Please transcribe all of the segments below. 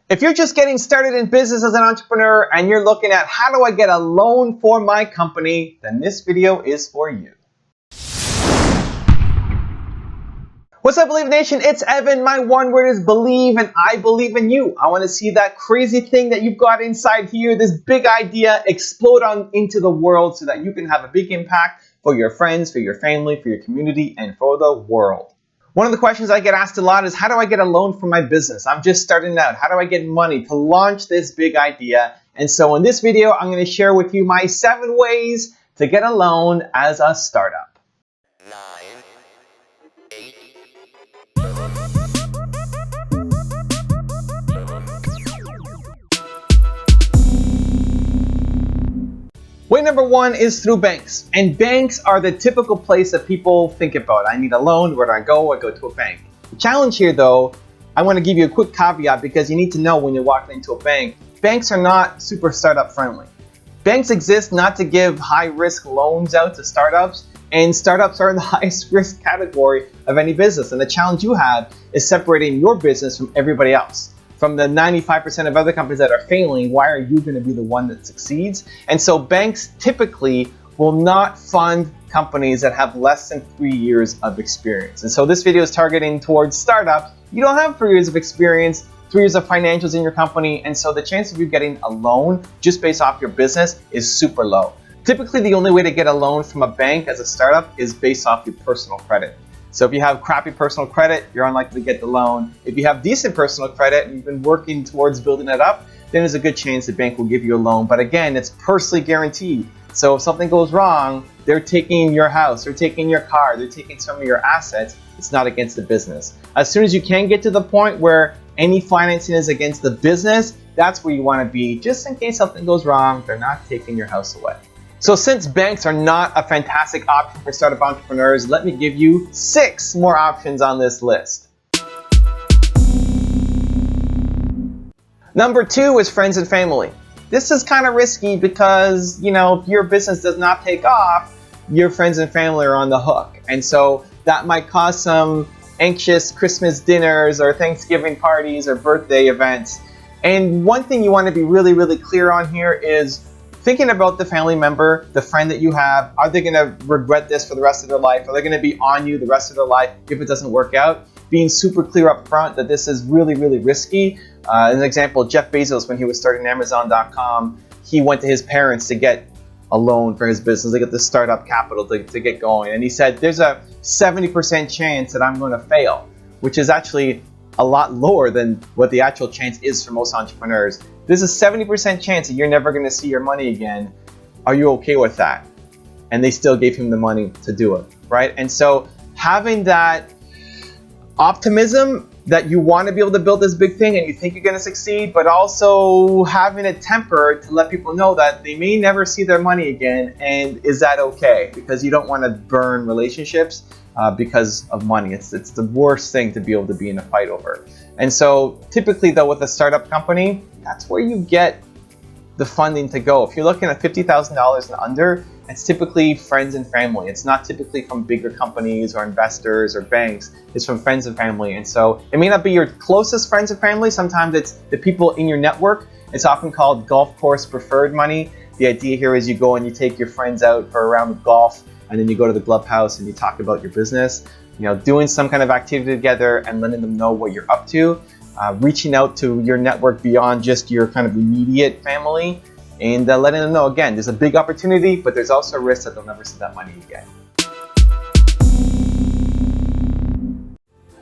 If you're just getting started in business as an entrepreneur and you're looking at how do I get a loan for my company, then this video is for you. What's up, Believe Nation? It's Evan. My one word is believe, and I believe in you. I want to see that crazy thing that you've got inside here, this big idea, explode on into the world so that you can have a big impact for your friends, for your family, for your community, and for the world. One of the questions I get asked a lot is, how do I get a loan for my business? I'm just starting out. How do I get money to launch this big idea? And so in this video, I'm going to share with you my 7 ways to get a loan as a startup. 9, 8, Way number 1 is through banks. And banks are the typical place that people think about. I need a loan. Where do I go? I go to a bank. The challenge here, though, I want to give you a quick caveat because you need to know when you're walking into a bank, banks are not super startup friendly. Banks exist not to give high-risk loans out to startups, and startups are in the highest risk category of any business. And the challenge you have is separating your business from everybody else. From the 95% of other companies that are failing, why are you going to be the one that succeeds? And so banks typically will not fund companies that have less than 3 years of experience. And so this video is targeting towards startups. You don't have 3 years of experience, 3 years of financials in your company, and so the chance of you getting a loan just based off your business is super low. Typically, the only way to get a loan from a bank as a startup is based off your personal credit. So if you have crappy personal credit, you're unlikely to get the loan. If you have decent personal credit and you've been working towards building it up, then there's a good chance the bank will give you a loan. But again, it's personally guaranteed. So if something goes wrong, they're taking your house, they're taking your car, they're taking some of your assets. It's not against the business. As soon as you can get to the point where any financing is against the business, that's where you want to be. Just in case something goes wrong, they're not taking your house away. So since banks are not a fantastic option for startup entrepreneurs, let me give you 6 more options on this list. Number 2 is friends and family. This is kind of risky because, if your business does not take off, your friends and family are on the hook. And so that might cause some anxious Christmas dinners or Thanksgiving parties or birthday events. And one thing you want to be really, really clear on here is thinking about the family member, the friend that you have. Are they going to regret this for the rest of their life? Are they going to be on you the rest of their life if it doesn't work out? Being super clear up front that this is really, really risky. As an example, Jeff Bezos, when he was starting Amazon.com, he went to his parents to get a loan for his business, to get the startup capital to get going. And he said, there's a 70% chance that I'm going to fail, which is actually a lot lower than what the actual chance is for most entrepreneurs. There's a 70% chance that you're never going to see your money again. Are you okay with that? And they still gave him the money to do it, right? And so having that optimism that you want to be able to build this big thing and you think you're going to succeed, but also having a temper to let people know that they may never see their money again, and is that okay? Because you don't want to burn relationships because of money. It's the worst thing to be able to be in a fight over. And so typically though, with a startup company, that's where you get the funding to go. If you're looking at $50,000 and under, it's typically friends and family. It's not typically from bigger companies or investors or banks. It's from friends and family. And so it may not be your closest friends and family. Sometimes it's the people in your network. It's often called golf course preferred money. The idea here is you go and you take your friends out for a round of golf, and then you go to the clubhouse and you talk about your business, doing some kind of activity together and letting them know what you're up to, reaching out to your network beyond just your kind of immediate family, and letting them know, again, there's a big opportunity, but there's also a risk that they'll never see that money again.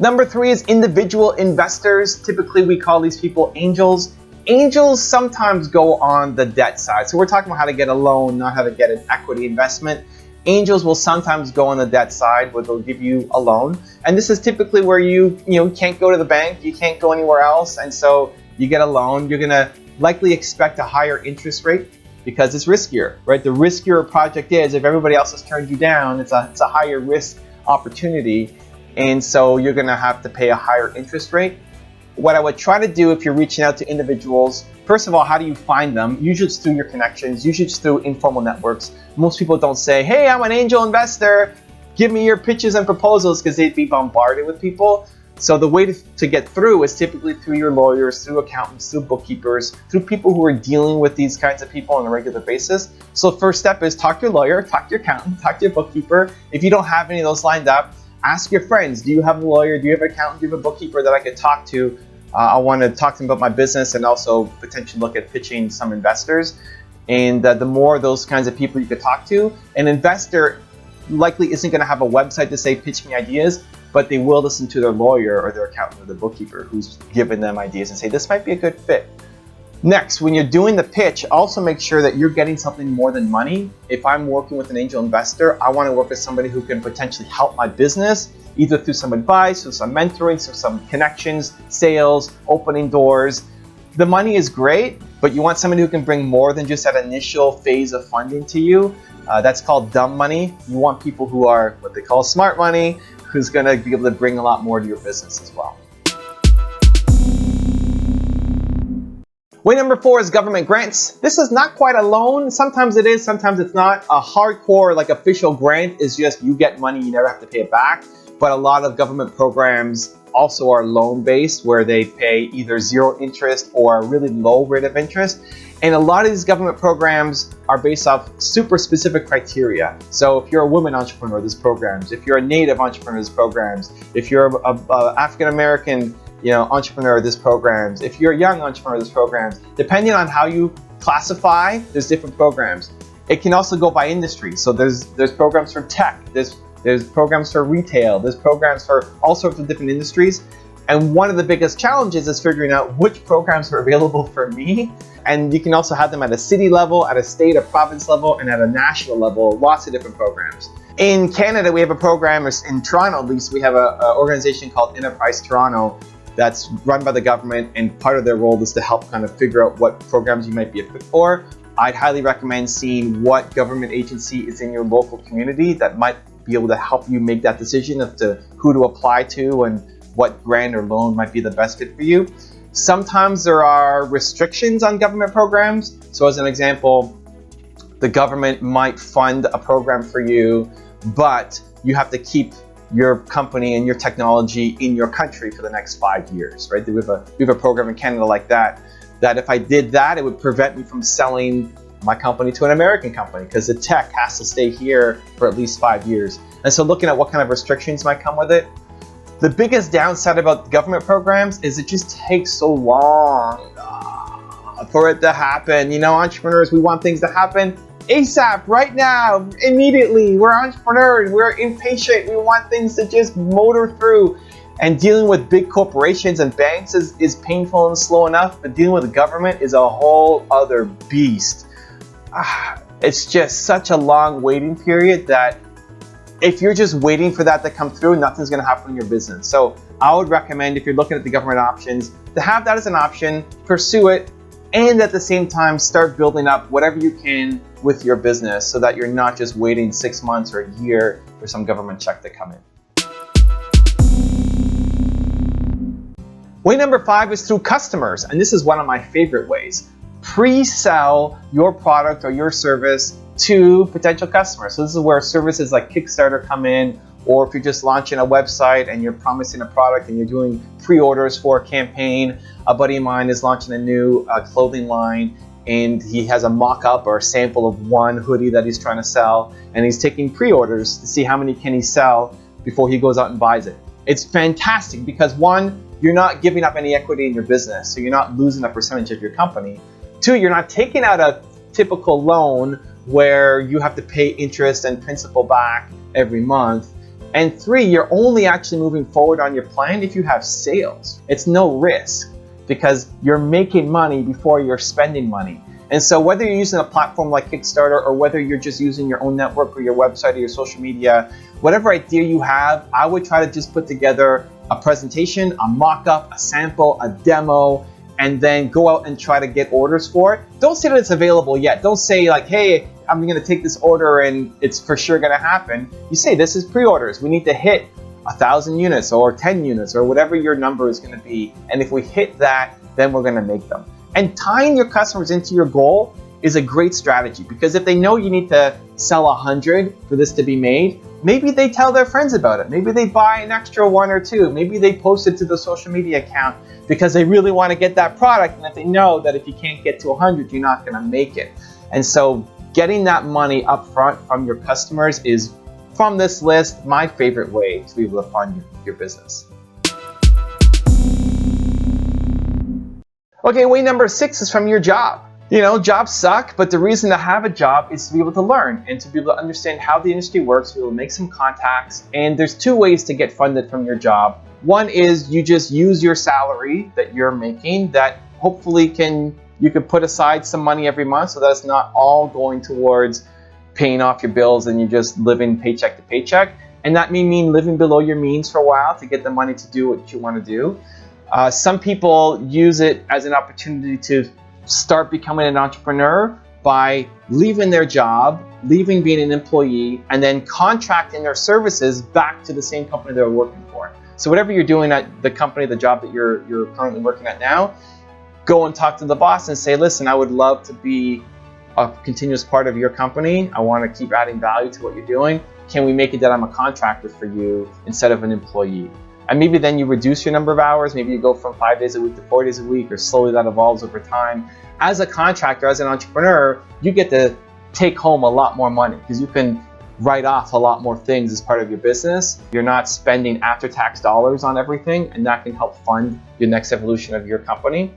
Number 3 is individual investors. Typically, we call these people angels. Angels sometimes go on the debt side. So we're talking about how to get a loan, not how to get an equity investment. Angels will sometimes go on the debt side where they'll give you a loan. And this is typically where you can't go to the bank, you can't go anywhere else. And so you get a loan. You're going to likely expect a higher interest rate because it's riskier, right? The riskier a project is, if everybody else has turned you down, it's a higher risk opportunity. And so you're going to have to pay a higher interest rate. What I would try to do if you're reaching out to individuals, first of all, how do you find them? Usually it's through your connections, usually it's through informal networks. Most people don't say, hey, I'm an angel investor, give me your pitches and proposals, because they'd be bombarded with people. So the way to get through is typically through your lawyers, through accountants, through bookkeepers, through people who are dealing with these kinds of people on a regular basis. So the first step is talk to your lawyer, talk to your accountant, talk to your bookkeeper. If you don't have any of those lined up, ask your friends, do you have a lawyer, do you have an accountant, do you have a bookkeeper that I could talk to? I want to talk to them about my business and also potentially look at pitching some investors. And the more those kinds of people you could talk to, an investor likely isn't going to have a website to say pitch me ideas, but they will listen to their lawyer or their accountant or the bookkeeper who's given them ideas and say this might be a good fit. Next, when you're doing the pitch, also make sure that you're getting something more than money. If I'm working with an angel investor, I want to work with somebody who can potentially help my business, either through some advice, through some mentoring, through some connections, sales, opening doors. The money is great, but you want somebody who can bring more than just that initial phase of funding to you. That's called dumb money. You want people who are what they call smart money, who's going to be able to bring a lot more to your business as well. Way number 4 is government grants. This is not quite a loan. Sometimes it is, sometimes it's not. A hardcore, like official grant is just you get money, you never have to pay it back. But a lot of government programs also are loan-based, where they pay either 0 interest or a really low rate of interest. And a lot of these government programs are based off super specific criteria. So if you're a woman entrepreneur, there's programs. If you're a native entrepreneur, there's programs. If you're a African-American entrepreneur, there's programs. If you're a young entrepreneur, there's programs. Depending on how you classify, there's different programs. It can also go by industry. So there's programs for tech, there's programs for retail, there's programs for all sorts of different industries. And one of the biggest challenges is figuring out which programs are available for me. And you can also have them at a city level, at a state or province level, and at a national level, lots of different programs. In Canada, we have a program, in Toronto at least, we have an organization called Enterprise Toronto that's run by the government, and part of their role is to help kind of figure out what programs you might be a fit for. I'd highly recommend seeing what government agency is in your local community that might be able to help you make that decision as to who to apply to and what grant or loan might be the best fit for you. Sometimes there are restrictions on government programs. So as an example, the government might fund a program for you, but you have to keep your company and your technology in your country for the next 5 years, right? We have a program in Canada like that if I did that, it would prevent me from selling my company to an American company because the tech has to stay here for at least 5 years. And so looking at what kind of restrictions might come with it. The biggest downside about government programs is it just takes so long for it to happen. Entrepreneurs, we want things to happen ASAP, right now, immediately. We're entrepreneurs, we're impatient, we want things to just motor through. And dealing with big corporations and banks is painful and slow enough, but dealing with the government is a whole other beast. It's just such a long waiting period that if you're just waiting for that to come through, nothing's going to happen in your business. So I would recommend, if you're looking at the government options, to have that as an option, pursue it, and at the same time start building up whatever you can with your business so that you're not just waiting 6 months or a year for some government check to come in. Way number 5 is through customers, and this is one of my favorite ways. Pre-sell your product or your service to potential customers. So this is where services like Kickstarter come in, or if you're just launching a website and you're promising a product and you're doing pre-orders for a campaign. A buddy of mine is launching a new clothing line, and he has a mock-up or a sample of one hoodie that he's trying to sell, and he's taking pre-orders to see how many can he sell before he goes out and buys it. It's fantastic because 1, you're not giving up any equity in your business, so you're not losing a percentage of your company. 2, you're not taking out a typical loan where you have to pay interest and principal back every month. And 3, you're only actually moving forward on your plan if you have sales. It's no risk because you're making money before you're spending money. And so whether you're using a platform like Kickstarter or whether you're just using your own network or your website or your social media, whatever idea you have, I would try to just put together a presentation, a mock-up, a sample, a demo, and then go out and try to get orders for it. Don't say that it's available yet. Don't say like, hey, I'm going to take this order and it's for sure going to happen. You say this is pre-orders. We need to hit 1,000 units or 10 units or whatever your number is going to be. And if we hit that, then we're going to make them. And tying your customers into your goal is a great strategy because if they know you need to sell 100 for this to be made, maybe they tell their friends about it. Maybe they buy an extra one or two. Maybe they post it to the social media account because they really want to get that product, and if they know that if you can't get to 100, you're not going to make it. And so getting that money up front from your customers is, from this list, my favorite way to be able to fund your business. Okay, way number 6 is from your job. You know, jobs suck, but the reason to have a job is to be able to learn and to be able to understand how the industry works, to be able to make some contacts. And there's 2 ways to get funded from your job. One is you just use your salary that you're making that hopefully you can put aside some money every month so that it's not all going towards paying off your bills and you're just living paycheck to paycheck. And that may mean living below your means for a while to get the money to do what you want to do. Some people use it as an opportunity to start becoming an entrepreneur by leaving their job, leaving being an employee, and then contracting their services back to the same company they're working for. So whatever you're doing at the company, the job that you're currently working at now, go and talk to the boss and say, listen, I would love to be a continuous part of your company. I want to keep adding value to what you're doing. Can we make it that I'm a contractor for you instead of an employee? And maybe then you reduce your number of hours. Maybe you go from 5 days a week to 4 days a week, or slowly that evolves over time. As a contractor, as an entrepreneur, you get to take home a lot more money because you can write off a lot more things as part of your business. You're not spending after-tax dollars on everything, and that can help fund your next evolution of your company.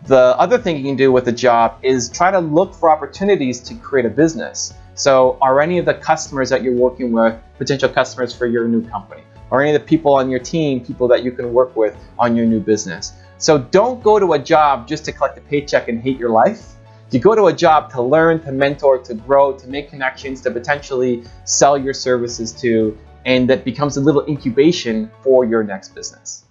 The other thing you can do with a job is try to look for opportunities to create a business. So are any of the customers that you're working with potential customers for your new company? Or any of the people on your team, people that you can work with on your new business? So don't go to a job just to collect a paycheck and hate your life. You go to a job to learn, to mentor, to grow, to make connections, to potentially sell your services to, and that becomes a little incubation for your next business.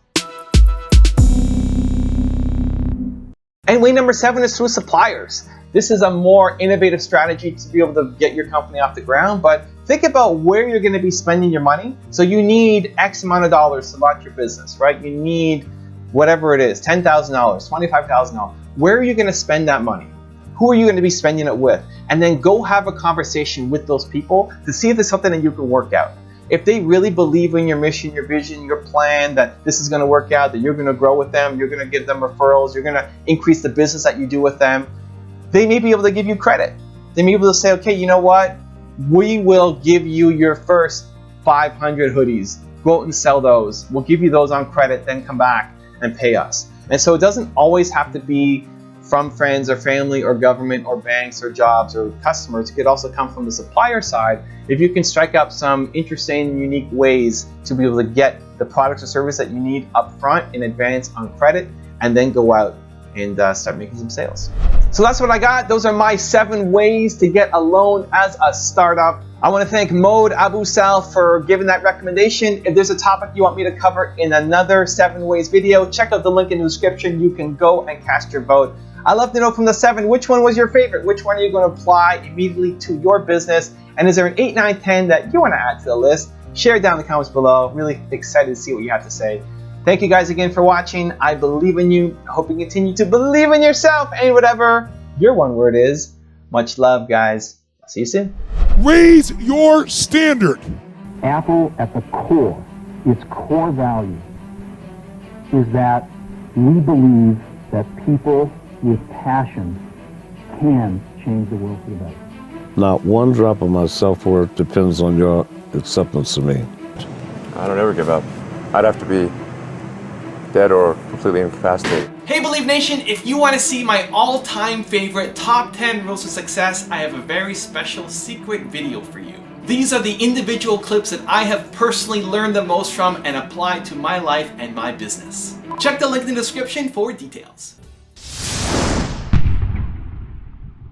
And way number 7 is through suppliers. This is a more innovative strategy to be able to get your company off the ground, but think about where you're going to be spending your money. So you need X amount of dollars to launch your business, right? You need whatever it is, $10,000, $25,000. Where are you going to spend that money? Who are you going to be spending it with? And then go have a conversation with those people to see if there's something that you can work out. If they really believe in your mission, your vision, your plan, that this is going to work out, that you're going to grow with them, you're going to give them referrals, you're going to increase the business that you do with them, they may be able to give you credit. They may be able to say, okay, you know what? We will give you your first 500 hoodies. Go out and sell those. We'll give you those on credit, then come back and pay us. And so it doesn't always have to be from friends or family or government or banks or jobs or customers. It could also come from the supplier side. If you can strike up some interesting, unique ways to be able to get the products or service that you need up front in advance on credit, and then go out and start making some sales. So that's what I got. Those are my 7 ways to get a loan as a startup. I want to thank Mode Abu Sal for giving that recommendation. If there's a topic you want me to cover in another 7 ways video, check out the link in the description. You can go and cast your vote. I'd love to know from the 7, which one was your favorite? Which one are you going to apply immediately to your business? And is there an 8, 9, 10 that you want to add to the list? Share it down in the comments below. Really excited to see what you have to say. Thank you guys again for watching. I believe in you. I hope you continue to believe in yourself and whatever your one word is. Much love, guys. See you soon. Raise your standard. Apple at the core, its core value is that we believe that people with passion can change the world for the better. Not one drop of my self-worth depends on your acceptance of me. I don't ever give up. I'd have to be dead or completely incapacitated. Hey Believe Nation, if you want to see my all-time favorite top 10 rules of success, I have a very special secret video for you. These are the individual clips that I have personally learned the most from and applied to my life and my business. Check the link in the description for details.